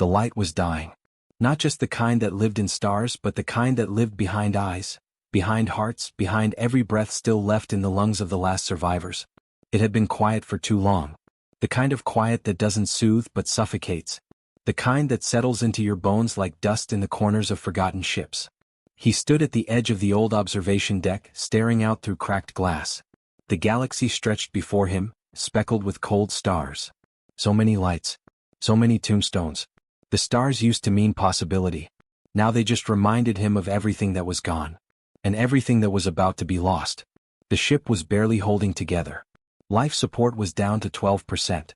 The light was dying. Not just the kind that lived in stars, but the kind that lived behind eyes, behind hearts, behind every breath still left in the lungs of the last survivors. It had been quiet for too long. The kind of quiet that doesn't soothe but suffocates. The kind that settles into your bones like dust in the corners of forgotten ships. He stood at the edge of the old observation deck, staring out through cracked glass. The galaxy stretched before him, speckled with cold stars. So many lights. So many tombstones. The stars used to mean possibility. Now they just reminded him of everything that was gone. And everything that was about to be lost. The ship was barely holding together. Life support was down to 12%.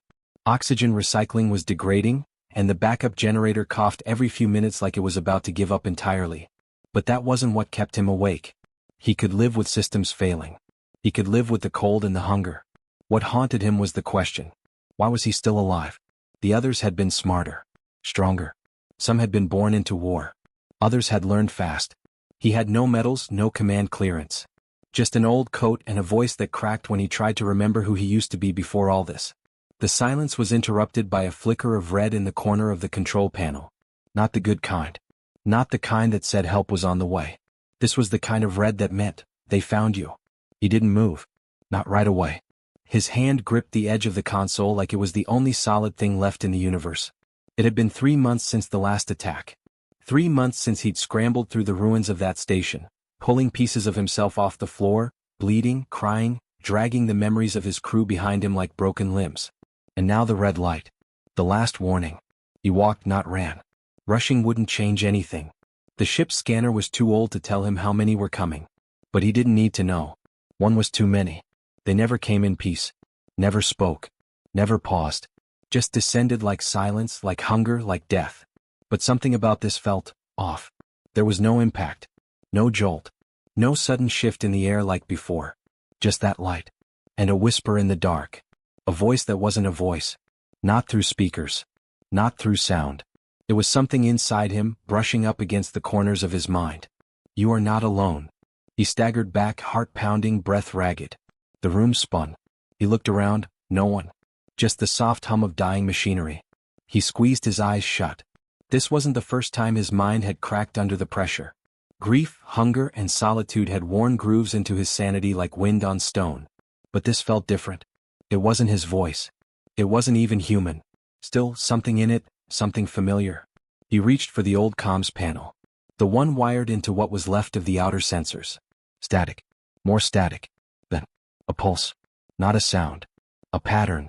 Oxygen recycling was degrading, and the backup generator coughed every few minutes like it was about to give up entirely. But that wasn't what kept him awake. He could live with systems failing. He could live with the cold and the hunger. What haunted him was the question. Why was he still alive? The others had been smarter. Stronger. Some had been born into war. Others had learned fast. He had no medals, no command clearance. Just an old coat and a voice that cracked when he tried to remember who he used to be before all this. The silence was interrupted by a flicker of red in the corner of the control panel. Not the good kind. Not the kind that said help was on the way. This was the kind of red that meant, they found you. He didn't move. Not right away. His hand gripped the edge of the console like it was the only solid thing left in the universe. It had been 3 months since the last attack. 3 months since he'd scrambled through the ruins of that station, pulling pieces of himself off the floor, bleeding, crying, dragging the memories of his crew behind him like broken limbs. And now the red light. The last warning. He walked, not ran. Rushing wouldn't change anything. The ship's scanner was too old to tell him how many were coming. But he didn't need to know. One was too many. They never came in peace. Never spoke. Never paused. Just descended like silence, like hunger, like death. But something about this felt off. There was no impact. No jolt. No sudden shift in the air like before. Just that light. And a whisper in the dark. A voice that wasn't a voice. Not through speakers. Not through sound. It was something inside him, brushing up against the corners of his mind. You are not alone. He staggered back, heart pounding, breath ragged. The room spun. He looked around, no one. Just the soft hum of dying machinery. He squeezed his eyes shut. This wasn't the first time his mind had cracked under the pressure. Grief, hunger, and solitude had worn grooves into his sanity like wind on stone. But this felt different. It wasn't his voice. It wasn't even human. Still, something in it, something familiar. He reached for the old comms panel. The one wired into what was left of the outer sensors. Static. More static. Then, a pulse. Not a sound. A pattern.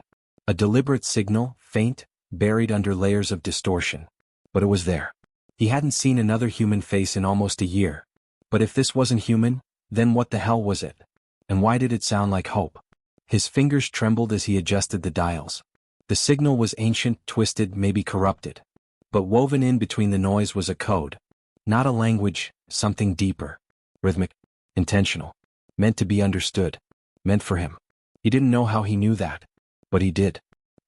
A deliberate signal, faint, buried under layers of distortion. But it was there. He hadn't seen another human face in almost a year. But if this wasn't human, then what the hell was it? And why did it sound like hope? His fingers trembled as he adjusted the dials. The signal was ancient, twisted, maybe corrupted. But woven in between the noise was a code. Not a language, something deeper. Rhythmic. Intentional. Meant to be understood. Meant for him. He didn't know how he knew that. But he did.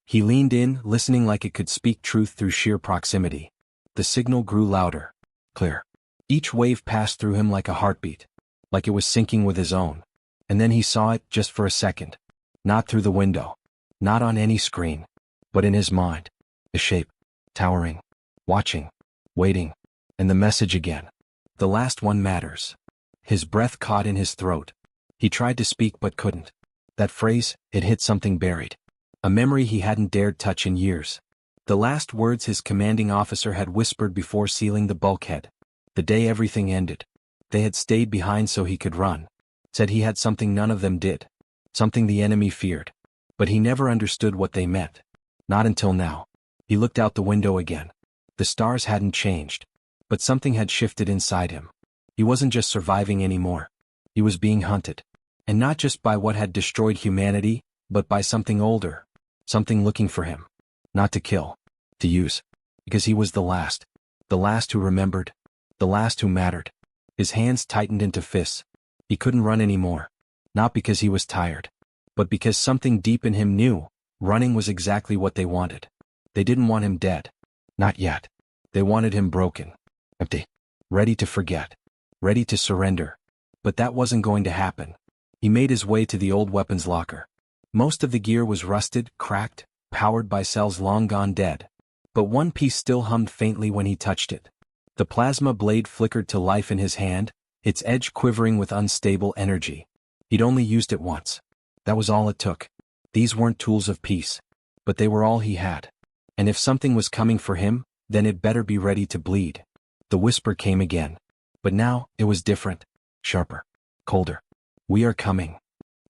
He leaned in, listening like it could speak truth through sheer proximity. The signal grew louder. Clear. Each wave passed through him like a heartbeat. Like it was syncing with his own. And then he saw it, just for a second. Not through the window. Not on any screen. But in his mind. The shape. Towering. Watching. Waiting. And the message again. The last one matters. His breath caught in his throat. He tried to speak but couldn't. That phrase, it hit something buried. A memory he hadn't dared touch in years. The last words his commanding officer had whispered before sealing the bulkhead. The day everything ended. They had stayed behind so he could run. Said he had something none of them did. Something the enemy feared. But he never understood what they meant. Not until now. He looked out the window again. The stars hadn't changed. But something had shifted inside him. He wasn't just surviving anymore. He was being hunted. And not just by what had destroyed humanity, but by something older. Something looking for him. Not to kill. To use. Because he was the last. The last who remembered. The last who mattered. His hands tightened into fists. He couldn't run anymore. Not because he was tired. But because something deep in him knew, running was exactly what they wanted. They didn't want him dead. Not yet. They wanted him broken. Empty. Ready to forget. Ready to surrender. But that wasn't going to happen. He made his way to the old weapons locker. Most of the gear was rusted, cracked, powered by cells long gone dead. But one piece still hummed faintly when he touched it. The plasma blade flickered to life in his hand, its edge quivering with unstable energy. He'd only used it once. That was all it took. These weren't tools of peace. But they were all he had. And if something was coming for him, then it better be ready to bleed. The whisper came again. But now, it was different. Sharper. Colder. We are coming.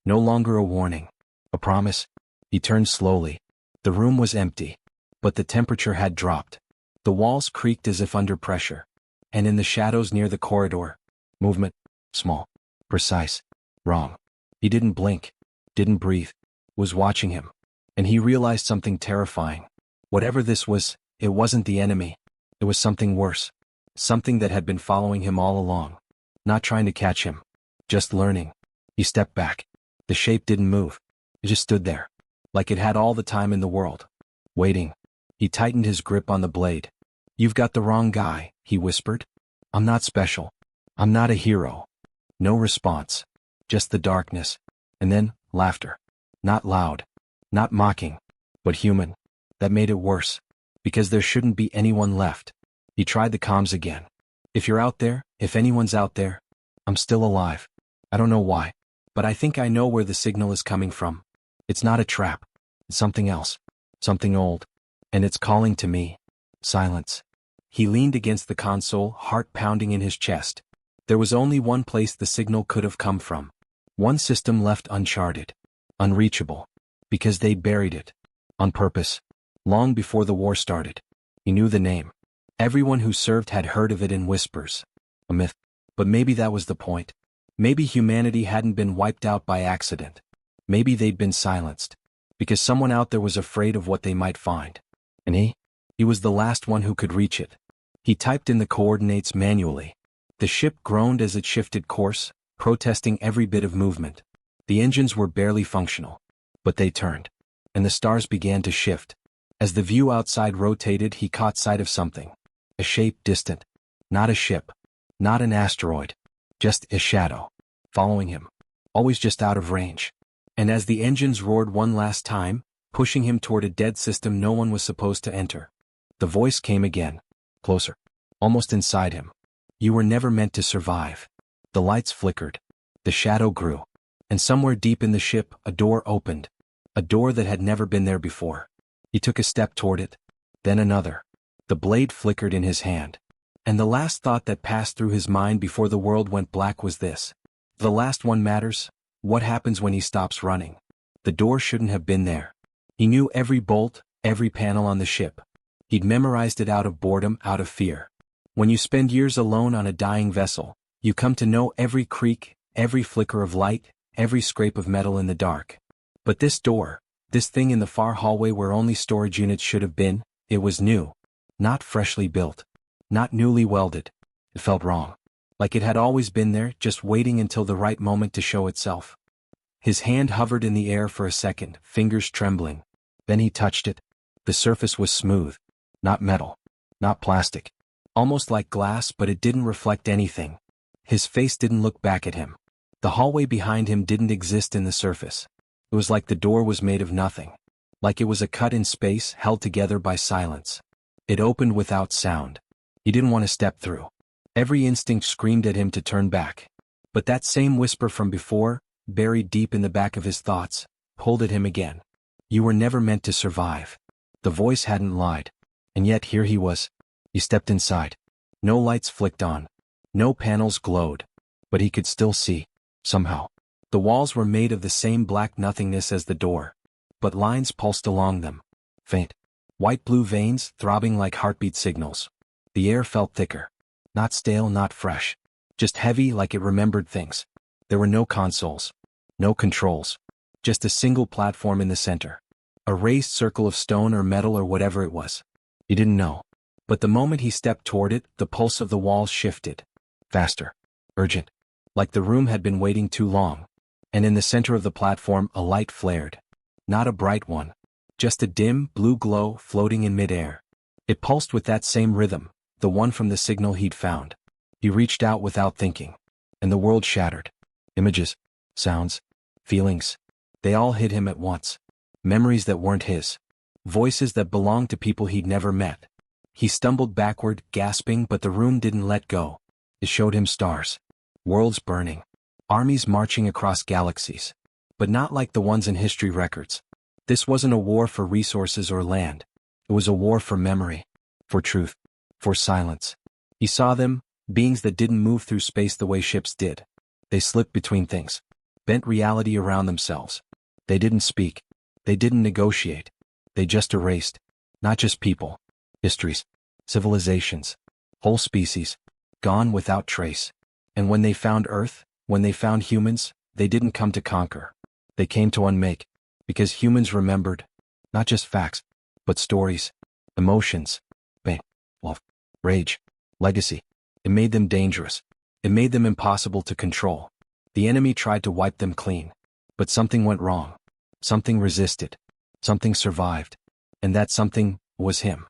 No longer a warning. A promise. He turned slowly. The room was empty. But the temperature had dropped. The walls creaked as if under pressure. And in the shadows near the corridor, movement. Small. Precise. Wrong. He didn't blink. Didn't breathe. Was watching him. And he realized something terrifying. Whatever this was, it wasn't the enemy. It was something worse. Something that had been following him all along. Not trying to catch him. Just learning. He stepped back. The shape didn't move. It just stood there. Like it had all the time in the world. Waiting. He tightened his grip on the blade. You've got the wrong guy, he whispered. I'm not special. I'm not a hero. No response. Just the darkness. And then, laughter. Not loud. Not mocking. But human. That made it worse. Because there shouldn't be anyone left. He tried the comms again. If you're out there, if anyone's out there, I'm still alive. I don't know why. But I think I know where the signal is coming from. It's not a trap. It's something else. Something old. And it's calling to me. Silence. He leaned against the console, heart pounding in his chest. There was only one place the signal could have come from. One system left uncharted. Unreachable. Because they'd buried it. On purpose. Long before the war started. He knew the name. Everyone who served had heard of it in whispers. A myth. But maybe that was the point. Maybe humanity hadn't been wiped out by accident. Maybe they'd been silenced. Because someone out there was afraid of what they might find. And he was the last one who could reach it. He typed in the coordinates manually. The ship groaned as it shifted course, protesting every bit of movement. The engines were barely functional. But they turned. And the stars began to shift. As the view outside rotated, he caught sight of something. A shape distant. Not a ship. Not an asteroid. Just a shadow. Following him. Always just out of range. And as the engines roared one last time, pushing him toward a dead system no one was supposed to enter, the voice came again. Closer. Almost inside him. You were never meant to survive. The lights flickered. The shadow grew. And somewhere deep in the ship, a door opened. A door that had never been there before. He took a step toward it. Then another. The blade flickered in his hand. And the last thought that passed through his mind before the world went black was this. The last one matters. What happens when he stops running? The door shouldn't have been there. He knew every bolt, every panel on the ship. He'd memorized it out of boredom, out of fear. When you spend years alone on a dying vessel, you come to know every creak, every flicker of light, every scrape of metal in the dark. But this door, this thing in the far hallway where only storage units should have been, it was new. Not freshly built. Not newly welded. It felt wrong. Like it had always been there, just waiting until the right moment to show itself. His hand hovered in the air for a second, fingers trembling. Then he touched it. The surface was smooth. Not metal. Not plastic. Almost like glass, but it didn't reflect anything. His face didn't look back at him. The hallway behind him didn't exist in the surface. It was like the door was made of nothing. Like it was a cut in space, held together by silence. It opened without sound. He didn't want to step through. Every instinct screamed at him to turn back. But that same whisper from before, buried deep in the back of his thoughts, pulled at him again. You were never meant to survive. The voice hadn't lied. And yet here he was. He stepped inside. No lights flicked on. No panels glowed. But he could still see. Somehow. The walls were made of the same black nothingness as the door. But lines pulsed along them. Faint. White-blue veins, throbbing like heartbeat signals. The air felt thicker. Not stale, not fresh. Just heavy like it remembered things. There were no consoles. No controls. Just a single platform in the center. A raised circle of stone or metal or whatever it was. He didn't know. But the moment he stepped toward it, the pulse of the walls shifted. Faster. Urgent. Like the room had been waiting too long. And in the center of the platform, a light flared. Not a bright one. Just a dim, blue glow floating in midair. It pulsed with that same rhythm, the one from the signal he'd found. He reached out without thinking. And the world shattered. Images. Sounds. Feelings. They all hit him at once. Memories that weren't his. Voices that belonged to people he'd never met. He stumbled backward, gasping, but the room didn't let go. It showed him stars. Worlds burning. Armies marching across galaxies. But not like the ones in history records. This wasn't a war for resources or land. It was a war for memory. For truth. For silence. He saw them, beings that didn't move through space the way ships did. They slipped between things. Bent reality around themselves. They didn't speak. They didn't negotiate. They just erased. Not just people. Histories. Civilizations. Whole species. Gone without trace. And when they found Earth, when they found humans, they didn't come to conquer. They came to unmake. Because humans remembered. Not just facts. But stories. Emotions. Pain. Love. Rage. Legacy. It made them dangerous. It made them impossible to control. The enemy tried to wipe them clean. But something went wrong. Something resisted. Something survived. And that something was him.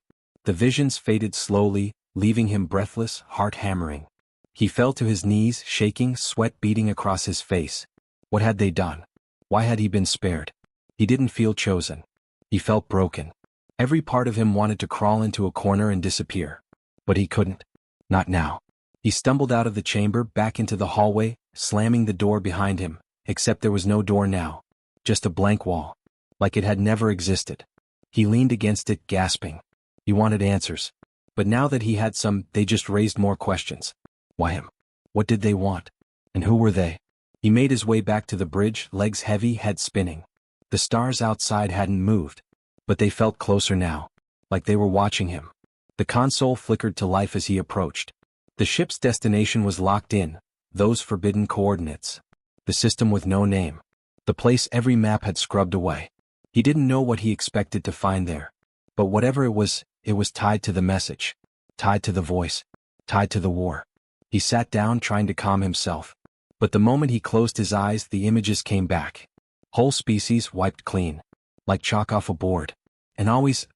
The visions faded slowly, leaving him breathless, heart hammering. He fell to his knees, shaking, sweat beading across his face. What had they done? Why had he been spared? He didn't feel chosen. He felt broken. Every part of him wanted to crawl into a corner and disappear. But he couldn't. Not now. He stumbled out of the chamber, back into the hallway, slamming the door behind him, except there was no door now. Just a blank wall. Like it had never existed. He leaned against it, gasping. He wanted answers. But now that he had some, they just raised more questions. Why him? What did they want? And who were they? He made his way back to the bridge, legs heavy, head spinning. The stars outside hadn't moved. But they felt closer now. Like they were watching him. The console flickered to life as he approached. The ship's destination was locked in, those forbidden coordinates. The system with no name. The place every map had scrubbed away. He didn't know what he expected to find there. But whatever it was tied to the message. Tied to the voice. Tied to the war. He sat down trying to calm himself. But the moment he closed his eyes, the images came back. Whole species wiped clean. Like chalk off a board. And always,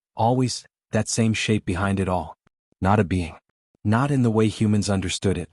that same shape behind it all. Not a being. Not in the way humans understood it.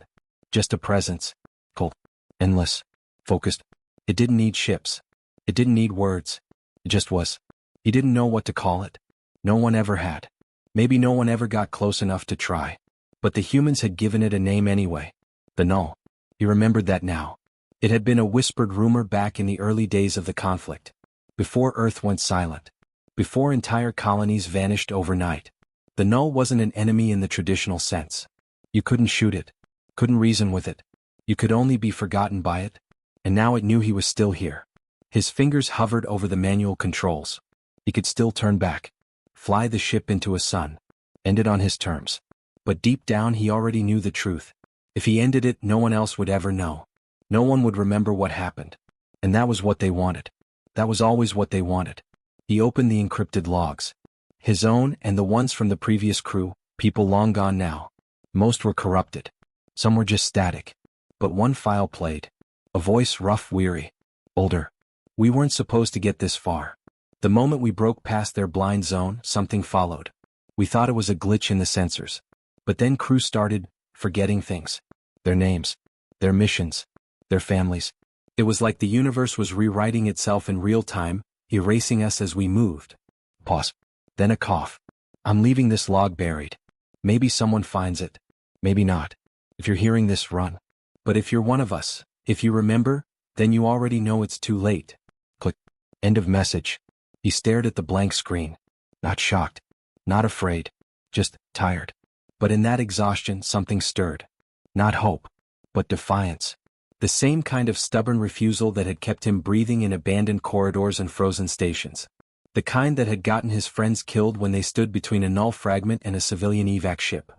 Just a presence. Cold. Endless. Focused. It didn't need ships. It didn't need words. It just was. He didn't know what to call it. No one ever had. Maybe no one ever got close enough to try. But the humans had given it a name anyway. The Null. He remembered that now. It had been a whispered rumor back in the early days of the conflict. Before Earth went silent. Before entire colonies vanished overnight. The Null wasn't an enemy in the traditional sense. You couldn't shoot it. Couldn't reason with it. You could only be forgotten by it. And now it knew he was still here. His fingers hovered over the manual controls. He could still turn back. Fly the ship into a sun. End it on his terms. But deep down he already knew the truth. If he ended it, no one else would ever know. No one would remember what happened. And that was what they wanted. That was always what they wanted. He opened the encrypted logs. His own and the ones from the previous crew, people long gone now. Most were corrupted. Some were just static. But one file played. A voice rough, weary. Older. We weren't supposed to get this far. The moment we broke past their blind zone, something followed. We thought it was a glitch in the sensors. But then crew started forgetting things. Their names. Their missions. Their families. It was like the universe was rewriting itself in real time, erasing us as we moved. Pause. Then a cough. I'm leaving this log buried. Maybe someone finds it. Maybe not. If you're hearing this, run. But if you're one of us, if you remember, then you already know it's too late. Click. End of message. He stared at the blank screen. Not shocked. Not afraid. Just tired. But in that exhaustion, something stirred. Not hope. But defiance. The same kind of stubborn refusal that had kept him breathing in abandoned corridors and frozen stations. The kind that had gotten his friends killed when they stood between a null fragment and a civilian evac ship.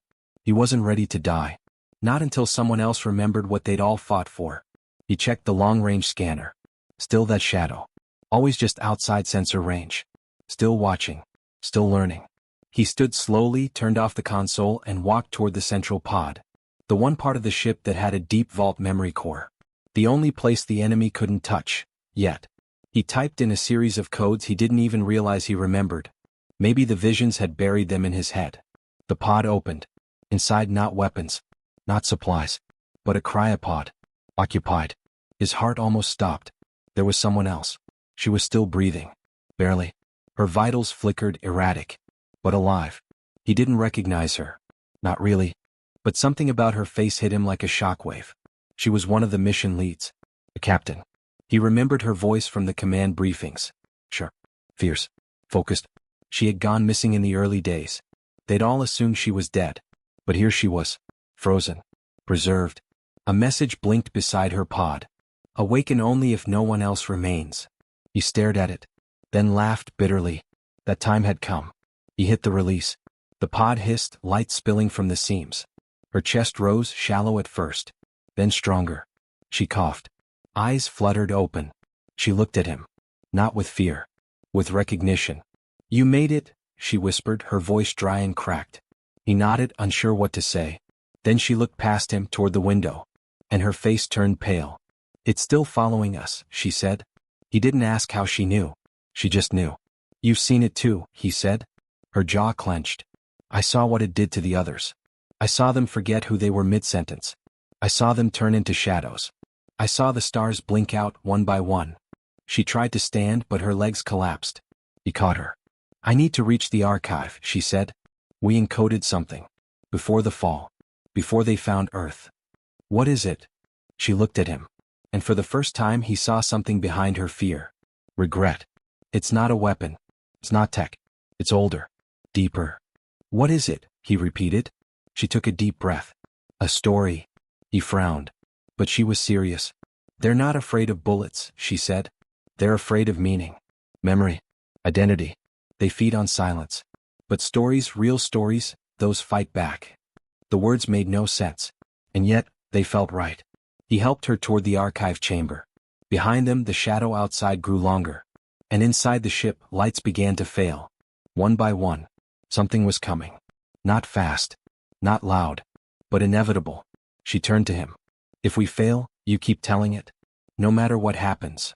He wasn't ready to die. Not until someone else remembered what they'd all fought for. He checked the long-range scanner. Still that shadow. Always just outside sensor range. Still watching. Still learning. He stood slowly, turned off the console, and walked toward the central pod. The one part of the ship that had a deep vault memory core. The only place the enemy couldn't touch. Yet. He typed in a series of codes he didn't even realize he remembered. Maybe the visions had buried them in his head. The pod opened. Inside, not weapons. Not supplies. But a cryopod. Occupied. His heart almost stopped. There was someone else. She was still breathing. Barely. Her vitals flickered, erratic. But alive. He didn't recognize her. Not really. But something about her face hit him like a shockwave. She was one of the mission leads. The captain. He remembered her voice from the command briefings. Sure. Fierce. Focused. She had gone missing in the early days. They'd all assumed she was dead. But here she was. Frozen. Preserved. A message blinked beside her pod. Awaken only if no one else remains. He stared at it. Then laughed bitterly. That time had come. He hit the release. The pod hissed, light spilling from the seams. Her chest rose, shallow at first. Then stronger. She coughed. Eyes fluttered open. She looked at him. Not with fear. With recognition. You made it, she whispered, her voice dry and cracked. He nodded, unsure what to say. Then she looked past him toward the window. And her face turned pale. It's still following us, she said. He didn't ask how she knew. She just knew. You've seen it too, he said. Her jaw clenched. I saw what it did to the others. I saw them forget who they were mid-sentence. I saw them turn into shadows. I saw the stars blink out one by one. She tried to stand, but her legs collapsed. He caught her. I need to reach the archive, she said. We encoded something. Before the fall. Before they found Earth. What is it? She looked at him. And for the first time he saw something behind her fear. Regret. It's not a weapon. It's not tech. It's older. Deeper. What is it? He repeated. She took a deep breath. A story. He frowned. But she was serious. They're not afraid of bullets, she said. They're afraid of meaning. Memory. Identity. They feed on silence. But stories, real stories, those fight back. The words made no sense. And yet, they felt right. He helped her toward the archive chamber. Behind them, the shadow outside grew longer. And inside the ship, lights began to fail. One by one. Something was coming. Not fast. Not loud. But inevitable. She turned to him. If we fail, you keep telling it. No matter what happens.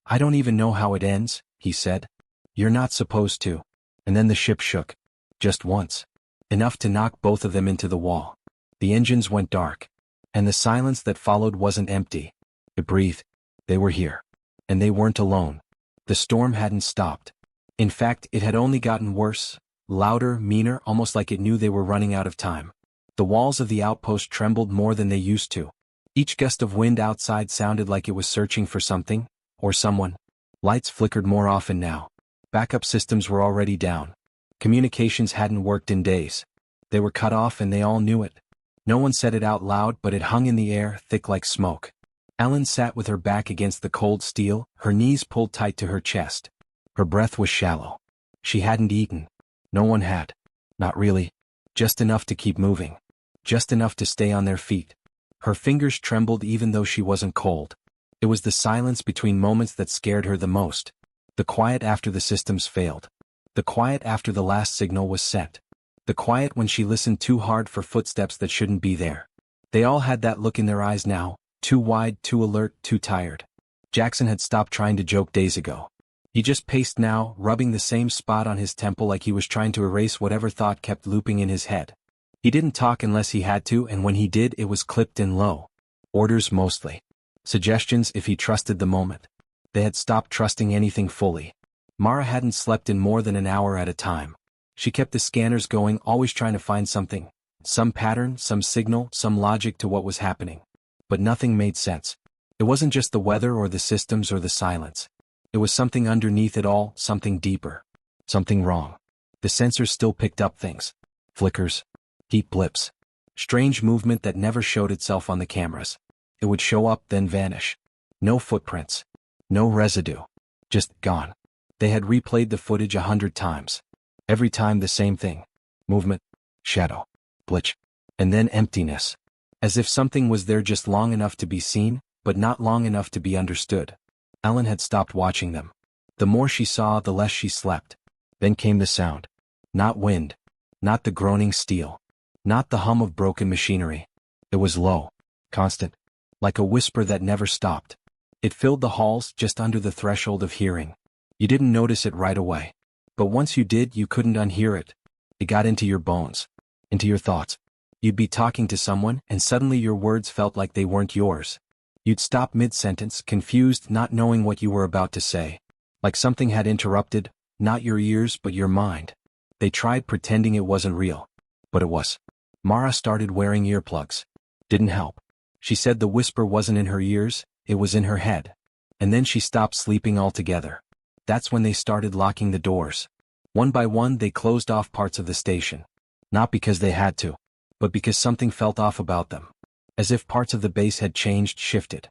I don't even know how it ends, he said. You're not supposed to. And then the ship shook. Just once. Enough to knock both of them into the wall. The engines went dark. And the silence that followed wasn't empty. It breathed. They were here. And they weren't alone. The storm hadn't stopped. In fact, it had only gotten worse. Louder, meaner, almost like it knew they were running out of time. The walls of the outpost trembled more than they used to. Each gust of wind outside sounded like it was searching for something, or someone. Lights flickered more often now. Backup systems were already down. Communications hadn't worked in days. They were cut off and they all knew it. No one said it out loud, but it hung in the air, thick like smoke. Ellen sat with her back against the cold steel, her knees pulled tight to her chest. Her breath was shallow. She hadn't eaten. No one had. Not really. Just enough to keep moving. Just enough to stay on their feet. Her fingers trembled even though she wasn't cold. It was the silence between moments that scared her the most. The quiet after the systems failed. The quiet after the last signal was sent. The quiet when she listened too hard for footsteps that shouldn't be there. They all had that look in their eyes now, too wide, too alert, too tired. Jackson had stopped trying to joke days ago. He just paced now, rubbing the same spot on his temple like he was trying to erase whatever thought kept looping in his head. He didn't talk unless he had to, and when he did it was clipped and low. Orders mostly. Suggestions if he trusted the moment. They had stopped trusting anything fully. Mara hadn't slept in more than an hour at a time. She kept the scanners going, always trying to find something. Some pattern, some signal, some logic to what was happening. But nothing made sense. It wasn't just the weather or the systems or the silence. It was something underneath it all, something deeper. Something wrong. The sensors still picked up things. Flickers. Heat blips. Strange movement that never showed itself on the cameras. It would show up, then vanish. No footprints. No residue. Just gone. They had replayed the footage 100 times. Every time the same thing. Movement. Shadow. Glitch. And then emptiness. As if something was there just long enough to be seen, but not long enough to be understood. Ellen had stopped watching them. The more she saw, the less she slept. Then came the sound. Not wind. Not the groaning steel. Not the hum of broken machinery. It was low. Constant. Like a whisper that never stopped. It filled the halls just under the threshold of hearing. You didn't notice it right away. But once you did, you couldn't unhear it. It got into your bones. Into your thoughts. You'd be talking to someone, and suddenly your words felt like they weren't yours. You'd stop mid-sentence, confused, not knowing what you were about to say. Like something had interrupted, Not your ears but your mind. They tried pretending it wasn't real. But it was. Mara started wearing earplugs. Didn't help. She said the whisper wasn't in her ears, it was in her head. And then she stopped sleeping altogether. That's when they started locking the doors. One by one they closed off parts of the station. Not because they had to, but because something felt off about them. As if parts of the base had changed, shifted.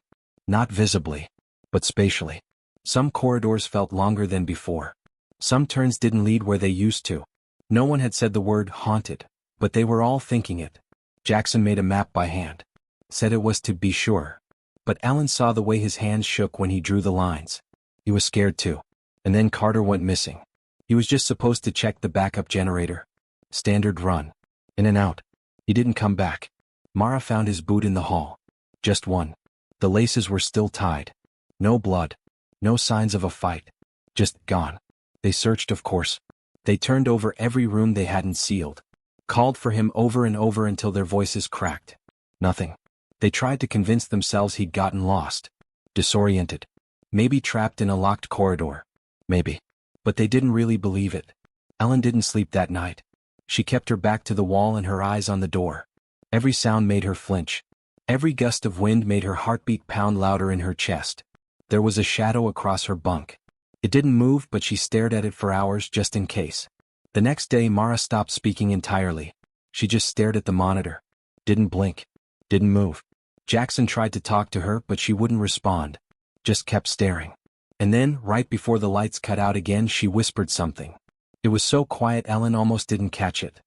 Not visibly, but spatially. Some corridors felt longer than before. Some turns didn't lead where they used to. No one had said the word haunted, but they were all thinking it. Jackson made a map by hand. Said it was to be sure. But Alan saw the way his hands shook when he drew the lines. He was scared too. And then Carter went missing. He was just supposed to check the backup generator. Standard run. In and out. He didn't come back. Mara found his boot in the hall. Just one. The laces were still tied. No blood. No signs of a fight. Just gone. They searched, of course. They turned over every room they hadn't sealed. Called for him over and over until their voices cracked. Nothing. They tried to convince themselves he'd gotten lost. Disoriented. Maybe trapped in a locked corridor. Maybe. But they didn't really believe it. Ellen didn't sleep that night. She kept her back to the wall and her eyes on the door. Every sound made her flinch. Every gust of wind made her heartbeat pound louder in her chest. There was a shadow across her bunk. It didn't move, but she stared at it for hours just in case. The next day Mara stopped speaking entirely. She just stared at the monitor. Didn't blink. Didn't move. Jackson tried to talk to her, but she wouldn't respond. Just kept staring. And then, right before the lights cut out again, she whispered something. It was so quiet Ellen almost didn't catch it.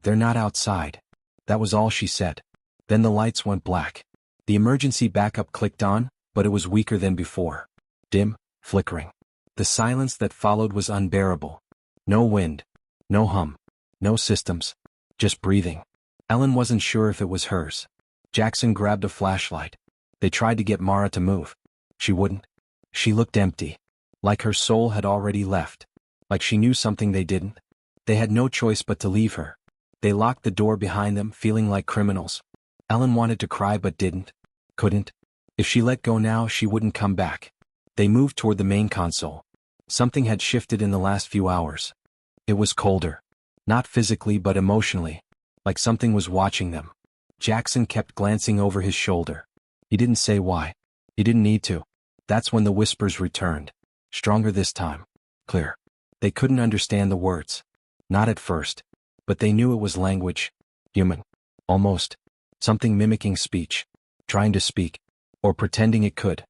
"They're not outside." That was all she said. Then the lights went black. The emergency backup clicked on, but it was weaker than before. Dim, flickering. The silence that followed was unbearable. No wind. No hum. No systems. Just breathing. Ellen wasn't sure if it was hers. Jackson grabbed a flashlight. They tried to get Mara to move. She wouldn't. She looked empty. Like her soul had already left. Like she knew something they didn't. They had no choice but to leave her. They locked the door behind them, feeling like criminals. Ellen wanted to cry but didn't. Couldn't. If she let go now, she wouldn't come back. They moved toward the main console. Something had shifted in the last few hours. It was colder. Not physically but emotionally. Like something was watching them. Jackson kept glancing over his shoulder. He didn't say why. He didn't need to. That's when the whispers returned. Stronger this time. Clear. They couldn't understand the words. Not at first. But they knew it was language. Human. Almost. Something mimicking speech. Trying to speak. Or pretending it could.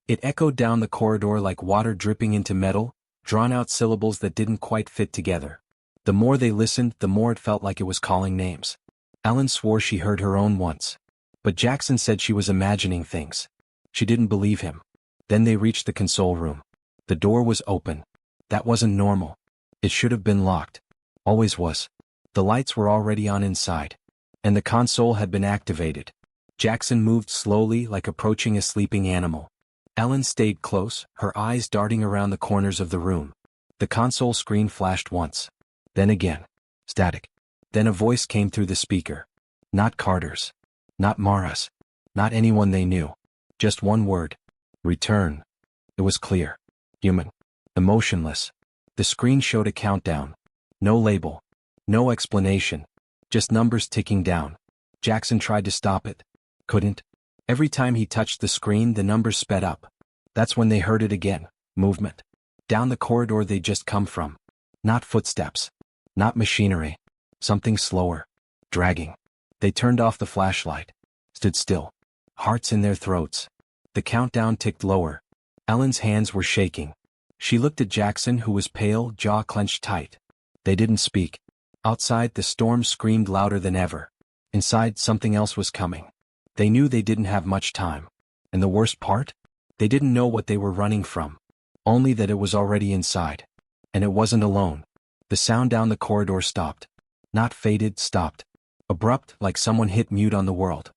It echoed down the corridor like water dripping into metal, drawn-out syllables that didn't quite fit together. The more they listened, the more it felt like it was calling names. Ellen swore she heard her own once. But Jackson said she was imagining things. She didn't believe him. Then they reached the console room. The door was open. That wasn't normal. It should have been locked. Always was. The lights were already on inside. And the console had been activated. Jackson moved slowly, like approaching a sleeping animal. Ellen stayed close, her eyes darting around the corners of the room. The console screen flashed once. Then again. Static. Then a voice came through the speaker. Not Carter's. Not Mara's. Not anyone they knew. Just one word. Return. It was clear. Human. Emotionless. The screen showed a countdown. No label. No explanation. Just numbers ticking down. Jackson tried to stop it. Couldn't. Every time he touched the screen, the numbers sped up. That's when they heard it again. Movement. Down the corridor they'd just come from. Not footsteps. Not machinery. Something slower. Dragging. They turned off the flashlight. Stood still. Hearts in their throats. The countdown ticked lower. Ellen's hands were shaking. She looked at Jackson, who was pale, jaw clenched tight. They didn't speak. Outside, the storm screamed louder than ever. Inside, something else was coming. They knew they didn't have much time. And the worst part? They didn't know what they were running from. Only that it was already inside. And it wasn't alone. The sound down the corridor stopped. Not faded, stopped. Abrupt, like someone hit mute on the world.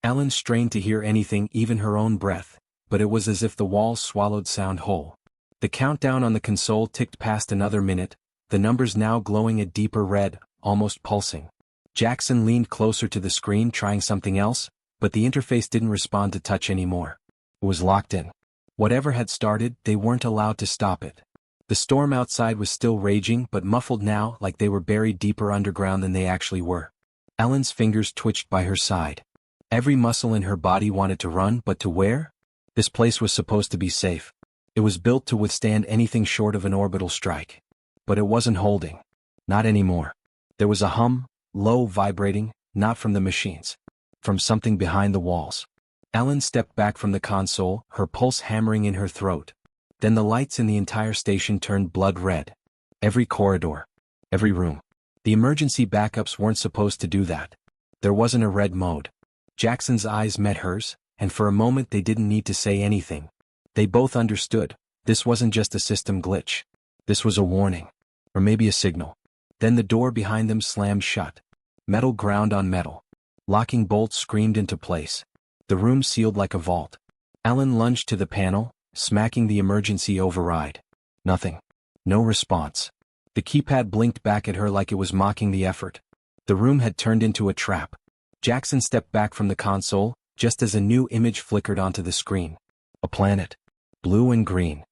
Ellen strained to hear anything, even her own breath, but it was as if the walls swallowed sound whole. The countdown on the console ticked past another minute, the numbers now glowing a deeper red, almost pulsing. Jackson leaned closer to the screen trying something else, but the interface didn't respond to touch anymore. It was locked in. Whatever had started, they weren't allowed to stop it. The storm outside was still raging but muffled now, like they were buried deeper underground than they actually were. Ellen's fingers twitched by her side. Every muscle in her body wanted to run, but to where? This place was supposed to be safe. It was built to withstand anything short of an orbital strike. But it wasn't holding. Not anymore. There was a hum, low, vibrating, not from the machines. From something behind the walls. Ellen stepped back from the console, her pulse hammering in her throat. Then the lights in the entire station turned blood red. Every corridor. Every room. The emergency backups weren't supposed to do that. There wasn't a red mode. Jackson's eyes met hers, and for a moment they didn't need to say anything. They both understood. This wasn't just a system glitch. This was a warning. Or maybe a signal. Then the door behind them slammed shut. Metal ground on metal. Locking bolts screamed into place. The room sealed like a vault. Ellen lunged to the panel, smacking the emergency override. Nothing. No response. The keypad blinked back at her like it was mocking the effort. The room had turned into a trap. Jackson stepped back from the console, just as a new image flickered onto the screen. A planet. Blue and green.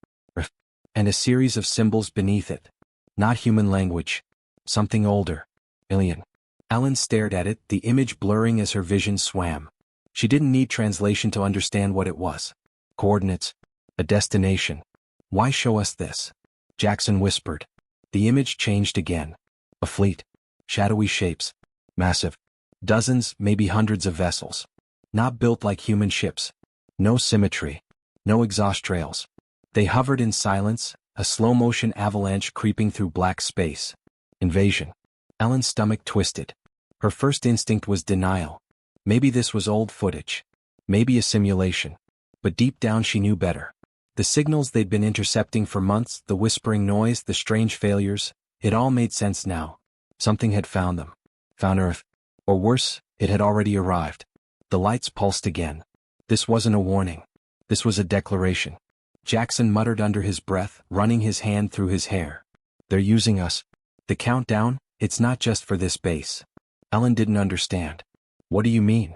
And a series of symbols beneath it. Not human language. Something older. Alien. Ellen stared at it, the image blurring as her vision swam. She didn't need translation to understand what it was. Coordinates. A destination. Why show us this? Jackson whispered. The image changed again. A fleet. Shadowy shapes. Massive. Dozens, maybe hundreds of vessels. Not built like human ships. No symmetry. No exhaust trails. They hovered in silence, a slow-motion avalanche creeping through black space. Invasion. Ellen's stomach twisted. Her first instinct was denial. Maybe this was old footage. Maybe a simulation. But deep down she knew better. The signals they'd been intercepting for months, the whispering noise, the strange failures, it all made sense now. Something had found them. Found Earth. Or worse, it had already arrived. The lights pulsed again. This wasn't a warning. This was a declaration. Jackson muttered under his breath, running his hand through his hair. They're using us. The countdown, it's not just for this base. Ellen didn't understand. What do you mean?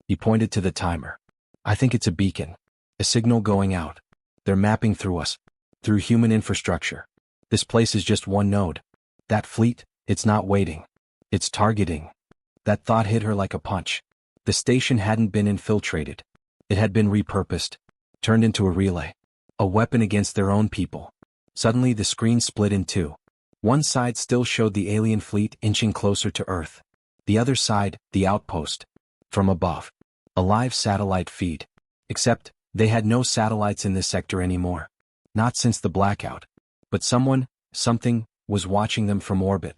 He pointed to the timer. I think it's a beacon. A signal going out. They're mapping through us. Through human infrastructure. This place is just one node. That fleet, it's not waiting. It's targeting. That thought hit her like a punch. The station hadn't been infiltrated. It had been repurposed. Turned into a relay. A weapon against their own people. Suddenly the screen split in two. One side still showed the alien fleet inching closer to Earth. The other side, the outpost. From above. A live satellite feed. Except, they had no satellites in this sector anymore. Not since the blackout. But someone, something, was watching them from orbit.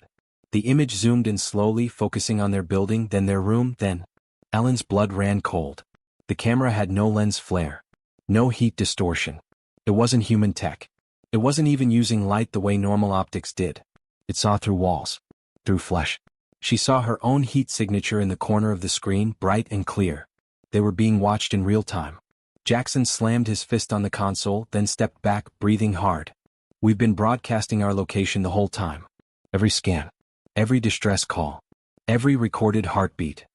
The image zoomed in slowly, focusing on their building, then their room, then. Ellen's blood ran cold. The camera had no lens flare. No heat distortion. It wasn't human tech. It wasn't even using light the way normal optics did. It saw through walls. Through flesh. She saw her own heat signature in the corner of the screen, bright and clear. They were being watched in real time. Jackson slammed his fist on the console, then stepped back, breathing hard. We've been broadcasting our location the whole time. Every scan. Every distress call. Every recorded heartbeat.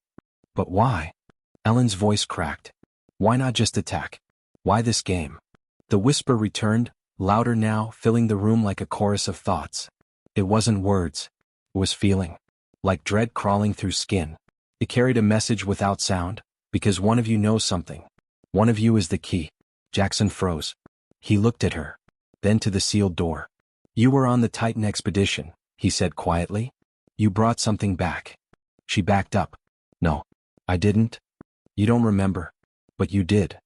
But why? Ellen's voice cracked. Why not just attack? Why this game? The whisper returned, louder now, filling the room like a chorus of thoughts. It wasn't words. It was feeling. Like dread crawling through skin. It carried a message without sound, because one of you knows something. One of you is the key. Jackson froze. He looked at her. Then to the sealed door. You were on the Titan expedition, he said quietly. You brought something back. She backed up. No, I didn't. You don't remember. But you did.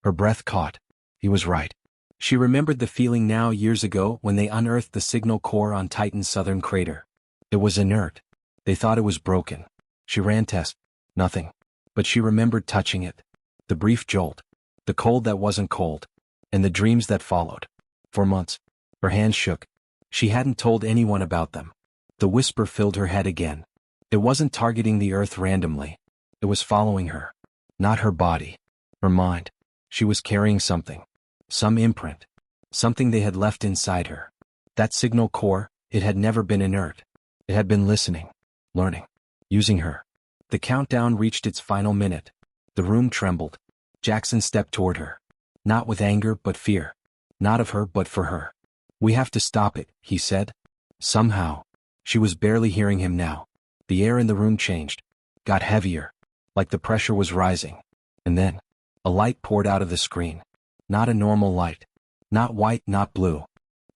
Her breath caught. He was right. She remembered the feeling now years ago when they unearthed the signal core on Titan's southern crater. It was inert. They thought it was broken. She ran tests. Nothing. But she remembered touching it. The brief jolt. The cold that wasn't cold. And the dreams that followed. For months. Her hands shook. She hadn't told anyone about them. The whisper filled her head again. It wasn't targeting the Earth randomly. It was following her. Not her body. Her mind. She was carrying something. Some imprint. Something they had left inside her. That signal core, it had never been inert. It had been listening. Learning. Using her. The countdown reached its final minute. The room trembled. Jackson stepped toward her. Not with anger but fear. Not of her but for her. "We have to stop it," he said. Somehow. She was barely hearing him now. The air in the room changed. Got heavier. Like the pressure was rising. And then, a light poured out of the screen. Not a normal light. Not white, not blue.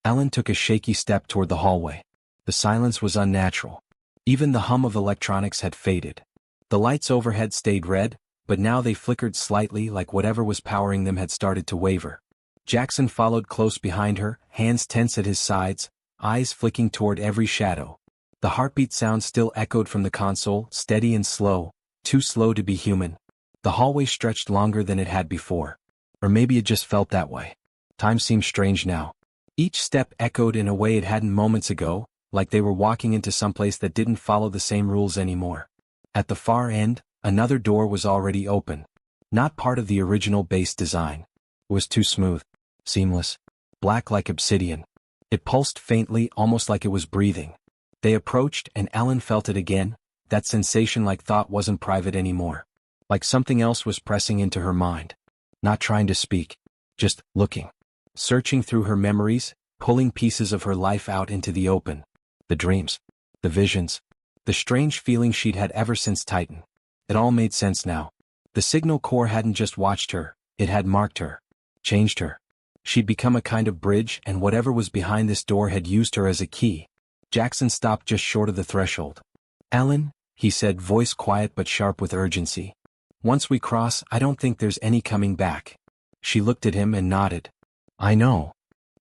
Ellen took a shaky step toward the hallway. The silence was unnatural. Even the hum of electronics had faded. The lights overhead stayed red, but now they flickered slightly like whatever was powering them had started to waver. Jackson followed close behind her, hands tense at his sides, eyes flicking toward every shadow. The heartbeat sound still echoed from the console, steady and slow, too slow to be human. The hallway stretched longer than it had before. Or maybe it just felt that way. Time seemed strange now. Each step echoed in a way it hadn't moments ago, like they were walking into someplace that didn't follow the same rules anymore. At the far end, another door was already open. Not part of the original base design. It was too smooth. Seamless. Black like obsidian. It pulsed faintly, almost like it was breathing. They approached and Ellen felt it again, that sensation like thought wasn't private anymore. Like something else was pressing into her mind. Not trying to speak. Just looking. Searching through her memories, pulling pieces of her life out into the open. The dreams. The visions. The strange feeling she'd had ever since Titan. It all made sense now. The Signal Corps hadn't just watched her, it had marked her. Changed her. She'd become a kind of bridge, and whatever was behind this door had used her as a key. Jackson stopped just short of the threshold. "Ellen," he said, voice quiet but sharp with urgency. "Once we cross, I don't think there's any coming back." She looked at him and nodded. "I know."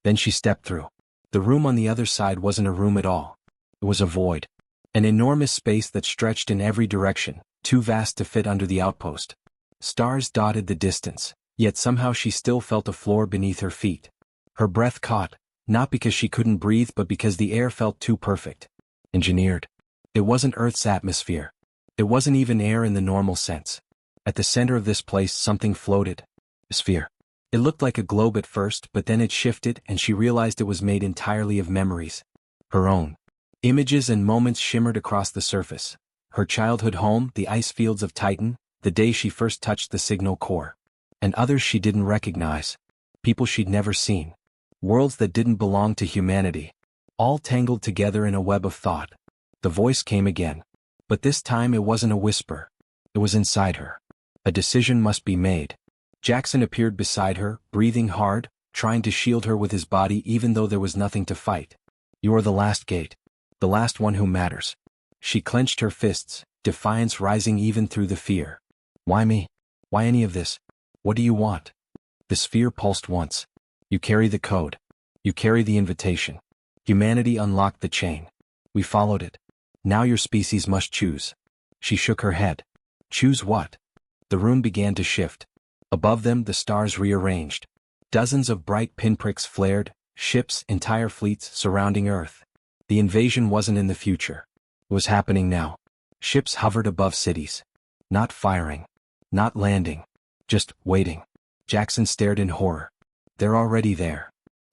Then she stepped through. The room on the other side wasn't a room at all. It was a void. An enormous space that stretched in every direction, too vast to fit under the outpost. Stars dotted the distance, yet somehow she still felt a floor beneath her feet. Her breath caught, not because she couldn't breathe but because the air felt too perfect. Engineered. It wasn't Earth's atmosphere. It wasn't even air in the normal sense. At the center of this place something floated. A sphere. It looked like a globe at first, but then it shifted and she realized it was made entirely of memories. Her own. Images and moments shimmered across the surface. Her childhood home, the ice fields of Titan, the day she first touched the Signal Corps. And others she didn't recognize. People she'd never seen. Worlds that didn't belong to humanity. All tangled together in a web of thought. The voice came again. But this time it wasn't a whisper. It was inside her. A decision must be made. Jackson appeared beside her, breathing hard, trying to shield her with his body even though there was nothing to fight. "You are the last gate. The last one who matters." She clenched her fists, defiance rising even through the fear. "Why me? Why any of this? What do you want?" The sphere pulsed once. "You carry the code. You carry the invitation. Humanity unlocked the chain. We followed it. Now your species must choose." She shook her head. "Choose what?" The room began to shift. Above them the stars rearranged. Dozens of bright pinpricks flared, ships, entire fleets surrounding Earth. The invasion wasn't in the future. It was happening now. Ships hovered above cities. Not firing. Not landing. Just waiting. Jackson stared in horror. "They're already there."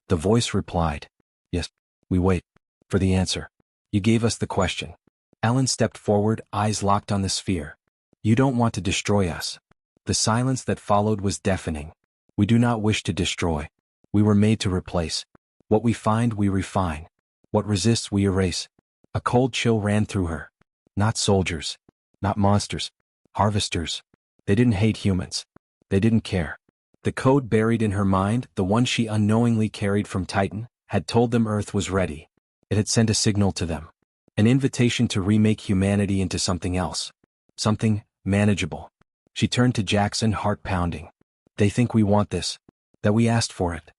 The voice replied. "Yes, we wait. For the answer. You gave us the question." Ellen stepped forward, eyes locked on the sphere. "You don't want to destroy us." The silence that followed was deafening. "We do not wish to destroy. We were made to replace. What we find, we refine. What resists, we erase." A cold chill ran through her. Not soldiers. Not monsters. Harvesters. They didn't hate humans. They didn't care. The code buried in her mind, the one she unknowingly carried from Titan, had told them Earth was ready. It had sent a signal to them. An invitation to remake humanity into something else. Something manageable. She turned to Jackson, heart pounding. "They think we want this. That we asked for it."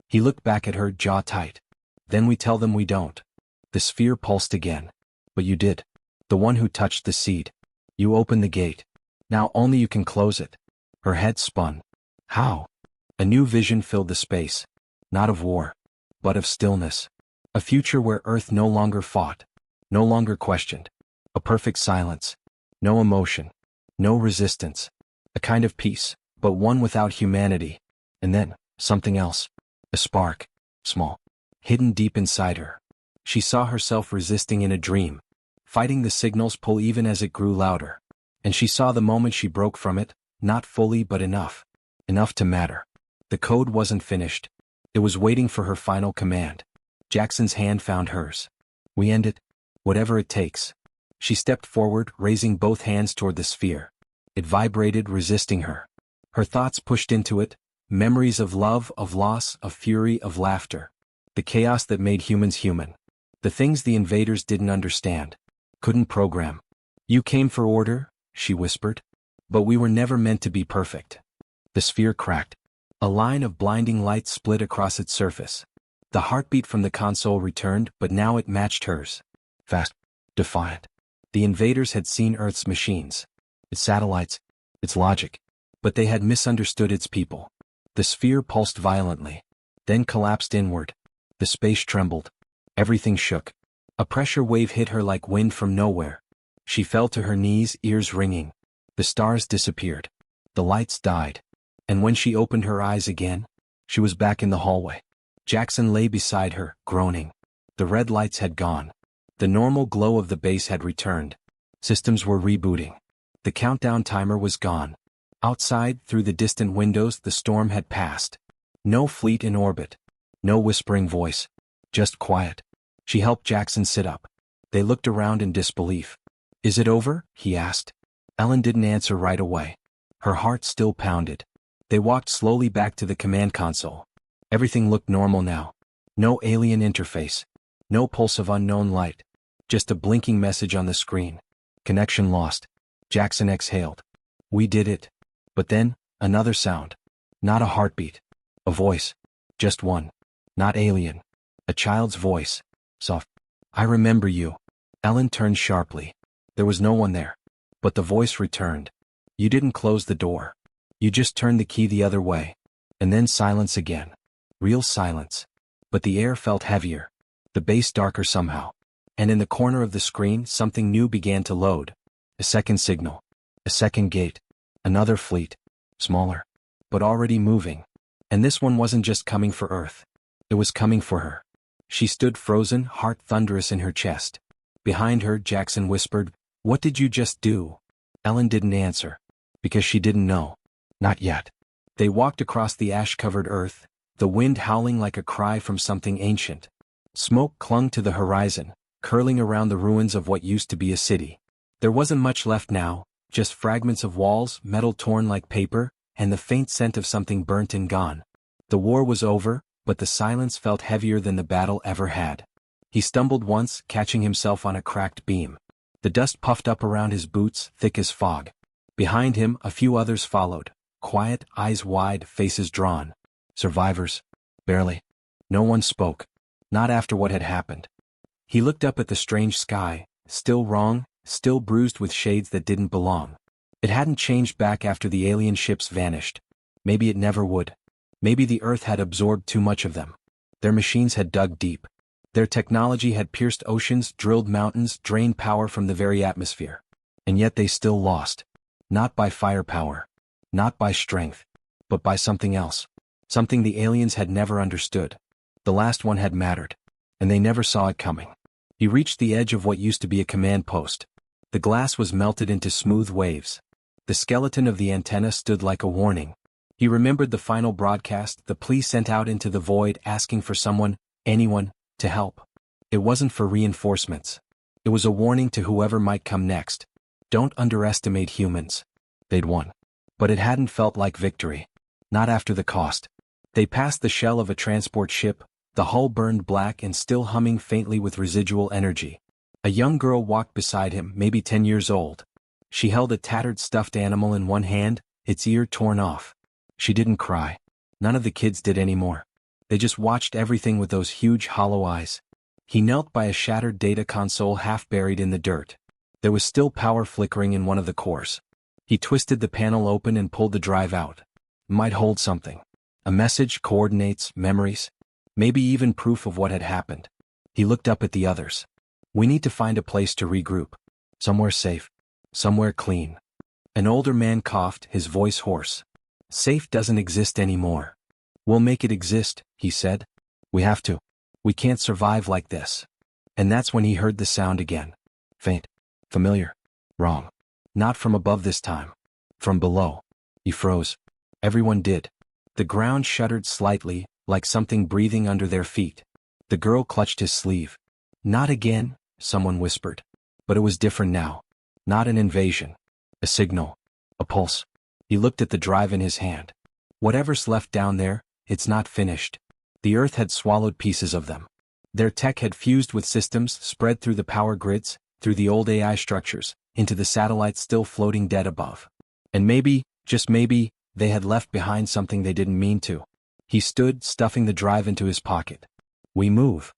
He looked back at her, jaw tight. "Then we tell them we don't." The sphere pulsed again. "But you did. The one who touched the seed. You opened the gate. Now only you can close it." Her head spun. "How?" A new vision filled the space. Not of war. But of stillness. A future where Earth no longer fought. No longer questioned. A perfect silence. No emotion. No resistance. A kind of peace, but one without humanity. And then, something else. A spark. Small. Hidden deep inside her. She saw herself resisting in a dream. Fighting the signal's pull even as it grew louder. And she saw the moment she broke from it, not fully but enough. Enough to matter. The code wasn't finished. It was waiting for her final command. Jackson's hand found hers. We end it. Whatever it takes. She stepped forward, raising both hands toward the sphere. It vibrated, resisting her. Her thoughts pushed into it, memories of love, of loss, of fury, of laughter. The chaos that made humans human. The things the invaders didn't understand. Couldn't program. You came for order, she whispered. But we were never meant to be perfect. The sphere cracked. A line of blinding light split across its surface. The heartbeat from the console returned, but now it matched hers. Fast. Defiant. The invaders had seen Earth's machines. Its satellites. Its logic. But they had misunderstood its people. The sphere pulsed violently. Then collapsed inward. The space trembled. Everything shook. A pressure wave hit her like wind from nowhere. She fell to her knees, ears ringing. The stars disappeared. The lights died. And when she opened her eyes again, she was back in the hallway. Jackson lay beside her, groaning. The red lights had gone. The normal glow of the base had returned. Systems were rebooting. The countdown timer was gone. Outside, through the distant windows, the storm had passed. No fleet in orbit. No whispering voice. Just quiet. She helped Jackson sit up. They looked around in disbelief. Is it over? He asked. Ellen didn't answer right away. Her heart still pounded. They walked slowly back to the command console. Everything looked normal now. No alien interface. No pulse of unknown light. Just a blinking message on the screen. Connection lost. Jackson exhaled. We did it. But then, another sound. Not a heartbeat. A voice. Just one. Not alien. A child's voice. Soft. I remember you. Ellen turned sharply. There was no one there. But the voice returned. You didn't close the door. You just turned the key the other way. And then silence again. Real silence. But the air felt heavier. The base darker somehow. And in the corner of the screen, something new began to load. A second signal. A second gate. Another fleet. Smaller. But already moving. And this one wasn't just coming for Earth. It was coming for her. She stood frozen, heart thunderous in her chest. Behind her, Jackson whispered, What did you just do? Ellen didn't answer. Because she didn't know. Not yet. They walked across the ash-covered earth, the wind howling like a cry from something ancient. Smoke clung to the horizon, curling around the ruins of what used to be a city. There wasn't much left now, just fragments of walls, metal torn like paper, and the faint scent of something burnt and gone. The war was over, but the silence felt heavier than the battle ever had. He stumbled once, catching himself on a cracked beam. The dust puffed up around his boots, thick as fog. Behind him, a few others followed. Quiet, eyes wide, faces drawn. Survivors. Barely. No one spoke. Not after what had happened. He looked up at the strange sky, still wrong, still bruised with shades that didn't belong. It hadn't changed back after the alien ships vanished. Maybe it never would. Maybe the Earth had absorbed too much of them. Their machines had dug deep. Their technology had pierced oceans, drilled mountains, drained power from the very atmosphere. And yet they still lost. Not by firepower. Not by strength. But by something else. Something the aliens had never understood. The last one had mattered. And they never saw it coming. He reached the edge of what used to be a command post. The glass was melted into smooth waves. The skeleton of the antenna stood like a warning. He remembered the final broadcast, the plea sent out into the void asking for someone, anyone, to help. It wasn't for reinforcements. It was a warning to whoever might come next. Don't underestimate humans. They'd won. But it hadn't felt like victory. Not after the cost. They passed the shell of a transport ship, the hull burned black and still humming faintly with residual energy. A young girl walked beside him, maybe 10 years old. She held a tattered stuffed animal in one hand, its ear torn off. She didn't cry. None of the kids did anymore. They just watched everything with those huge hollow eyes. He knelt by a shattered data console half buried in the dirt. There was still power flickering in one of the cores. He twisted the panel open and pulled the drive out. Might hold something. A message, coordinates, memories. Maybe even proof of what had happened. He looked up at the others. We need to find a place to regroup. Somewhere safe. Somewhere clean. An older man coughed, his voice hoarse. Safe doesn't exist anymore. We'll make it exist, he said. We have to. We can't survive like this. And that's when he heard the sound again. Faint. Familiar. Wrong. Not from above this time. From below. He froze. Everyone did. The ground shuddered slightly, like something breathing under their feet. The girl clutched his sleeve. Not again, someone whispered. But it was different now. Not an invasion. A signal. A pulse. He looked at the drive in his hand. Whatever's left down there, it's not finished. The Earth had swallowed pieces of them. Their tech had fused with systems spread through the power grids, through the old AI structures, into the satellites still floating dead above. And maybe, just maybe, they had left behind something they didn't mean to. He stood, stuffing the drive into his pocket. We move.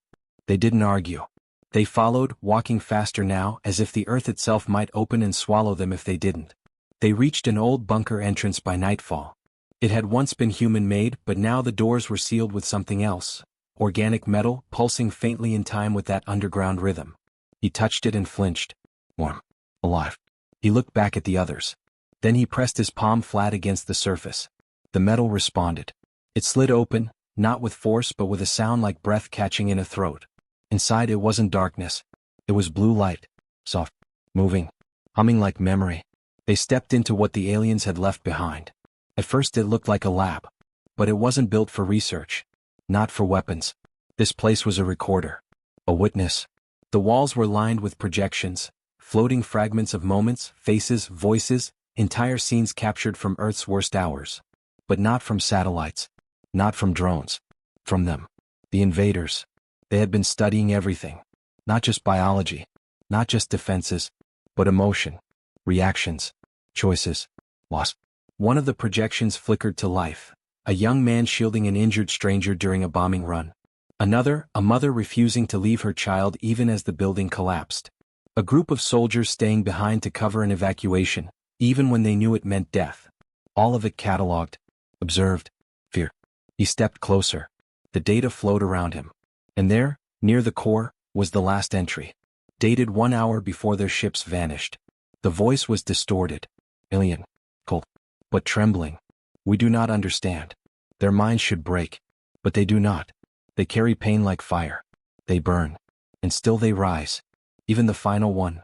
They didn't argue. They followed, walking faster now, as if the Earth itself might open and swallow them if they didn't. They reached an old bunker entrance by nightfall. It had once been human-made, but now the doors were sealed with something else. Organic metal, pulsing faintly in time with that underground rhythm. He touched it and flinched. Warm. Alive. He looked back at the others. Then he pressed his palm flat against the surface. The metal responded. It slid open, not with force but with a sound like breath catching in a throat. Inside it wasn't darkness. It was blue light. Soft. Moving. Humming like memory. They stepped into what the aliens had left behind. At first it looked like a lab. But it wasn't built for research. Not for weapons. This place was a recorder. A witness. The walls were lined with projections, floating fragments of moments, faces, voices, entire scenes captured from Earth's worst hours. But not from satellites. Not from drones. From them. The invaders. They had been studying everything. Not just biology. Not just defenses. But emotion. Reactions. Choices. Loss. One of the projections flickered to life. A young man shielding an injured stranger during a bombing run. Another, a mother refusing to leave her child even as the building collapsed. A group of soldiers staying behind to cover an evacuation, even when they knew it meant death. All of it catalogued. Observed. Fear. He stepped closer. The data flowed around him. And there, near the core, was the last entry. Dated 1 hour before their ships vanished. The voice was distorted. Alien. Cold. But trembling. We do not understand. Their minds should break. But they do not. They carry pain like fire. They burn. And still they rise. Even the final one.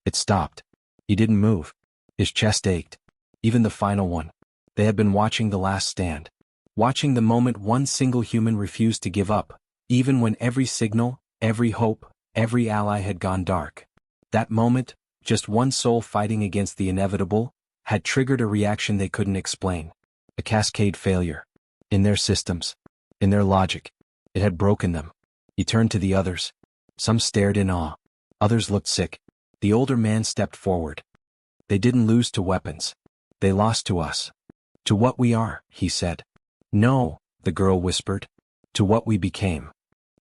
It stopped. He didn't move. His chest ached. Even the final one. They had been watching the last stand. Watching the moment one single human refused to give up, even when every signal, every hope, every ally had gone dark. That moment, just one soul fighting against the inevitable, had triggered a reaction they couldn't explain. A cascade failure. In their systems. In their logic. It had broken them. He turned to the others. Some stared in awe. Others looked sick. The older man stepped forward. They didn't lose to weapons. They lost to us. To what we are, he said. No, the girl whispered. To what we became.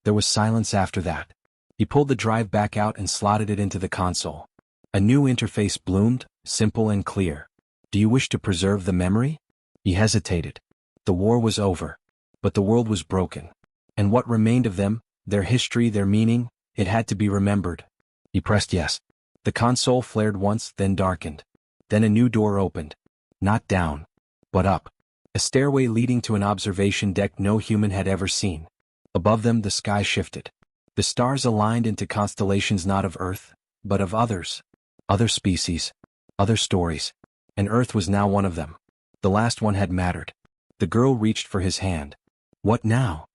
There was silence after that. He pulled the drive back out and slotted it into the console. A new interface bloomed, simple and clear. Do you wish to preserve the memory? He hesitated. The war was over. But the world was broken. And what remained of them, their history, their meaning, it had to be remembered. He pressed yes. The console flared once, then darkened. Then a new door opened. Not down, but up. A stairway leading to an observation deck no human had ever seen. Above them the sky shifted. The stars aligned into constellations not of Earth, but of others. Other species. Other stories. And Earth was now one of them. The last one had mattered. The girl reached for his hand. What now?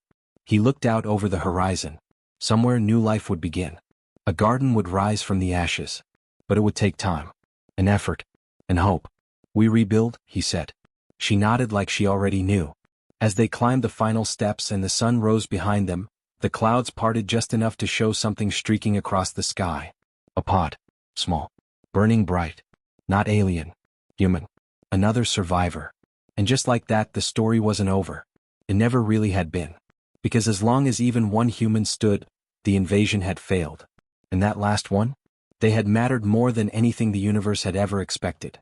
He looked out over the horizon. Somewhere new life would begin. A garden would rise from the ashes. But it would take time. An effort. And hope. We rebuild, he said. She nodded like she already knew. As they climbed the final steps and the sun rose behind them, the clouds parted just enough to show something streaking across the sky. A pod. Small. Burning bright. Not alien. Human. Another survivor. And just like that, the story wasn't over. It never really had been. Because as long as even one human stood, the invasion had failed. And that last one? They had mattered more than anything the universe had ever expected.